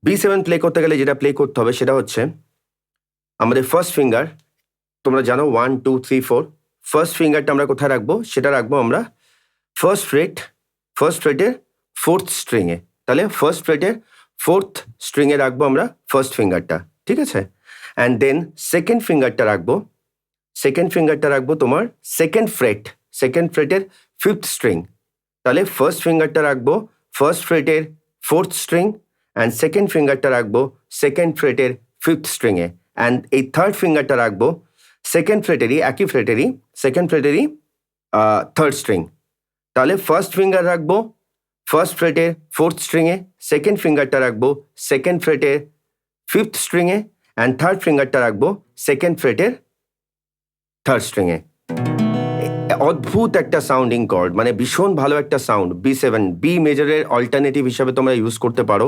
B7 play করতে গেলে যেটা প্লে করতে হবে সেটা হচ্ছে আমাদের ফার্স্ট ফিঙ্গার, তোমরা জানো 1 2 3 4, ফার্স্ট ফিঙ্গারটা আমরা কোথায় রাখবো, সেটা রাখবো আমরা ফার্স্ট ফ্রেটের ফোর্থ স্ট্রিংয়ে। তাহলে ফার্স্ট ফ্রেটের ফোর্থ স্ট্রিংয়ে রাখবো আমরা ফার্স্ট ফিঙ্গারটা, ঠিক আছে? অ্যান্ড দেন সেকেন্ড ফিঙ্গারটা রাখবো তোমার সেকেন্ড ফ্রেটের ফিফথ স্ট্রিং। তাহলে ফার্স্ট ফিঙ্গারটা রাখবো ফার্স্ট ফ্রেটের ফোর্থ স্ট্রিং, অ্যান্ড সেকেন্ড ফিঙ্গারটা রাখবো সেকেন্ড ফ্রেটের ফিফথ স্ট্রিংয়ে, অ্যান্ড এই থার্ড ফিঙ্গারটা রাখবো সেকেন্ড ফ্রেটেরই থার্ড স্ট্রিং। তাহলে ফার্স্ট ফিঙ্গার রাখবো ফার্স্ট ফ্রেটের ফোর্থ স্ট্রিংয়ে, সেকেন্ড ফিঙ্গারটা রাখবো সেকেন্ড ফ্রেটের ফিফথ স্ট্রিংয়ে, অ্যান্ড থার্ড ফিঙ্গারটা রাখবো সেকেন্ড ফ্রেটের থার্ড স্ট্রিংয়ে। অদ্ভুত একটা সাউন্ডিং কর্ড, মানে ভীষণ ভালো একটা সাউন্ড। B7 বি মেজরের অল্টারনেটিভ হিসাবে তোমরা ইউজ করতে পারো।